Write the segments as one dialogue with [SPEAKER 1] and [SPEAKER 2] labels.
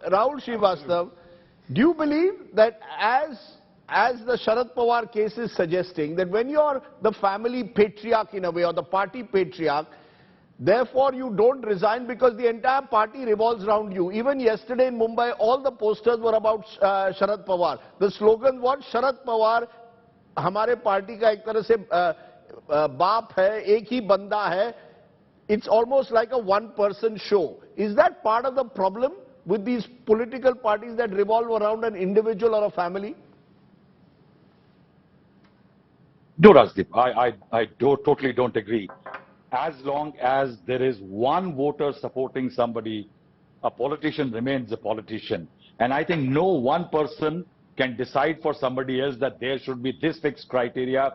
[SPEAKER 1] Rahul Srivastav, do you believe that as the Sharad Pawar case is suggesting, that when you're the family patriarch in a way, or the party patriarch, therefore you don't resign because the entire party revolves around you? Even yesterday in Mumbai, all the posters were about Sharad Pawar. The slogan was Sharad Pawar हमारे party का एक तरह से बाप है, एक ही बंदा है. It's almost like a one-person show. Is that part of the problem with these political parties that revolve around an individual or a family?
[SPEAKER 2] No, Rajdeep, totally don't agree. As long as there is one voter supporting somebody, a politician remains a politician. And I think no one person can decide for somebody else that there should be this fixed criteria,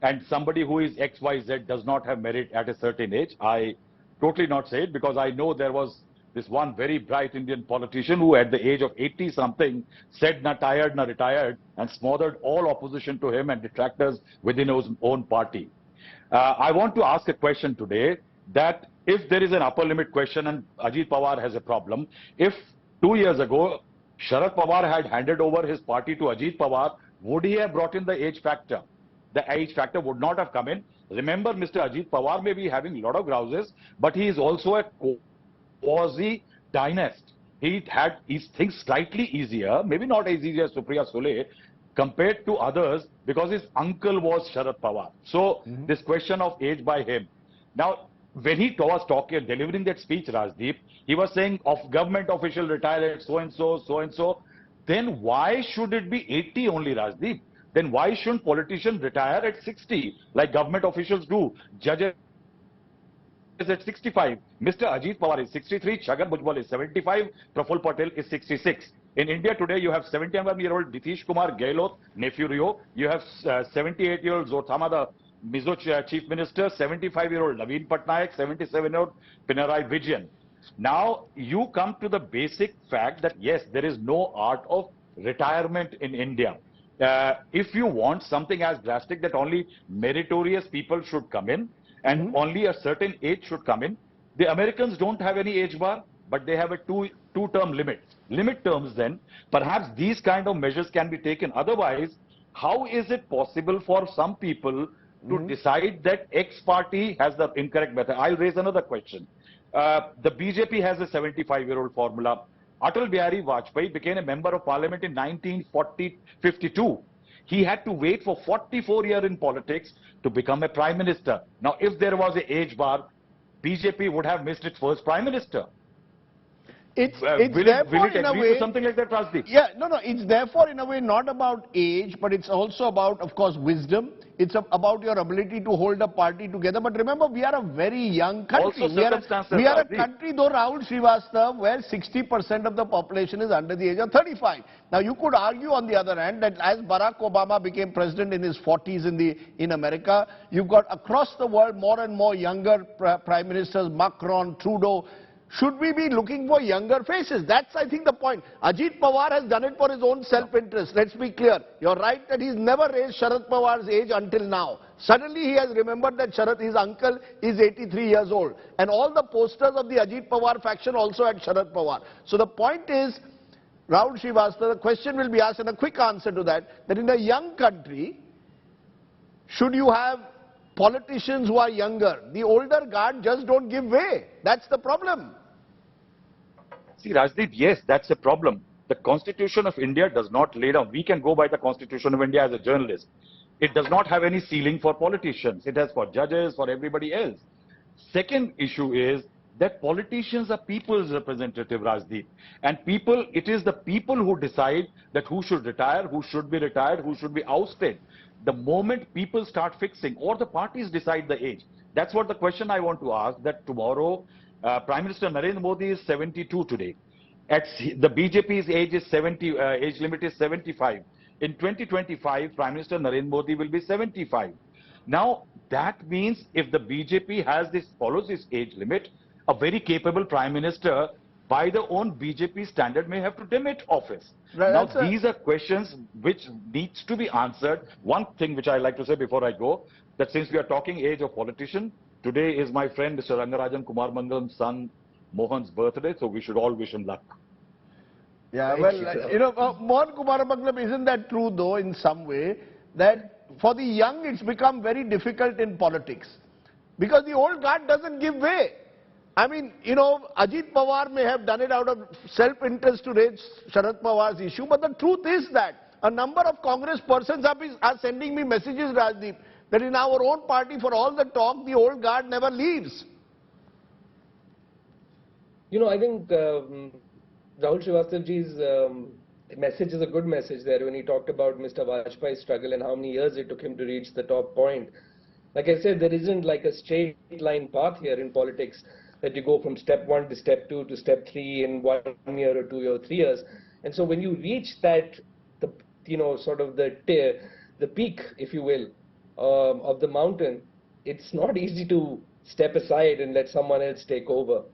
[SPEAKER 2] and somebody who is XYZ does not have merit at a certain age. I totally not say it, because I know there was this one very bright Indian politician who at the age of 80 something said na tired na retired, and smothered all opposition to him and detractors within his own party. I want to ask a question today, that if there is an upper limit question and Ajit Pawar has a problem, if 2 years ago Sharad Pawar had handed over his party to Ajit Pawar, would he have brought in the age factor? The age factor would not have come in. Remember, Mr. Ajit Pawar may be having a lot of grouses, but he is also a quasi-dynast. He thinks slightly easier, maybe not as easy as Supriya Sule, compared to others, because his uncle was Sharad Pawar. So, this question of age by him. Now, when he was delivering that speech, Rajdeep, he was saying of government official retired so-and-so, so-and-so. Then why should it be 80 only, Rajdeep? Then why shouldn't politicians retire at 60, like government officials do? Judges is at 65. Mr. Ajit Pawar is 63, Chhagan Bhujbal is 75, Praful Patel is 66. In India today, you have 71-year-old Nitish Kumar Gehlot, nephew Rio. You have 78-year-old Zothama, the Mizo Chief Minister, 75-year-old Naveen Patnaik, 77-year-old Pinarayi Vijayan. Now, you come to the basic fact that yes, there is no art of retirement in India. If you want something as drastic that only meritorious people should come in, and only a certain age should come in, the Americans don't have any age bar, but they have a two-term limit. Limit terms then, perhaps these kind of measures can be taken. Otherwise, how is it possible for some people to decide that X party has the incorrect method? I'll raise another question. The BJP has a 75-year-old formula. Atal Bihari Vajpayee became a member of parliament in 1952. He had to wait for 44 years in politics to become a prime minister. Now, if there was an age bar, BJP would have missed its first prime minister. Will it agree to something like that, Rajdeep?
[SPEAKER 1] Yeah, no, it's therefore in a way not about age, but it's also about, of course, wisdom. It's about your ability to hold a party together. But remember, we are a very young country.
[SPEAKER 2] Also
[SPEAKER 1] We are a country, though, Rahul Srivastav, where 60% of the population is under the age of 35. Now, you could argue on the other hand that as Barack Obama became president in his 40s in America, you've got across the world more and more younger prime ministers, Macron, Trudeau. Should we be looking for younger faces? That's, I think, the point. Ajit Pawar has done it for his own self-interest. Let's be clear. You're right that he's never raised Sharad Pawar's age until now. Suddenly he has remembered that his uncle, is 83 years old. And all the posters of the Ajit Pawar faction also had Sharad Pawar. So the point is, Rahul Srivastav, the question will be asked, and a quick answer to that in a young country, should you have politicians who are younger? The older guard just don't give way. That's the problem.
[SPEAKER 2] See, Rajdeep, yes, that's a problem. The Constitution of India does not lay down. We can go by the Constitution of India as a journalist. It does not have any ceiling for politicians. It has for judges, for everybody else. Second issue is that politicians are people's representative, Rajdeep. And it is the people who decide that who should retire, who should be retired, who should be ousted. The moment people start fixing, or the parties decide the age. That's what the question I want to ask, that tomorrow, Prime Minister Narendra Modi is 72 today. The BJP's age limit is 75. In 2025, Prime Minister Narendra Modi will be 75. Now, that means if the BJP follows this age limit, a very capable Prime Minister, by the own BJP standard, may have to demit office. Right, now, these are questions which needs to be answered. One thing which I like to say before I go, that since we are talking age of politician, today is my friend Mr. Rangarajan Kumar Mangalam's son Mohan's birthday, so we should all wish him luck.
[SPEAKER 1] Yeah, well, Mohan Kumaramangalam, isn't that true though in some way that for the young it's become very difficult in politics because the old guard doesn't give way. I mean, Ajit Pawar may have done it out of self-interest to raise Sharad Pawar's issue, but the truth is that a number of Congress persons are sending me messages, Rajdeep, that in our own party, for all the talk, the old guard never leaves.
[SPEAKER 3] I think Rahul Srivastavaji's message is a good message there when he talked about Mr. Vajpayee's struggle and how many years it took him to reach the top point. Like I said, there isn't like a straight line path here in politics that you go from step 1 to step 2 to step 3 in 1 year or 2 years or 3 years. And so when you reach that, sort of the peak, if you will, of the mountain, it's not easy to step aside and let someone else take over.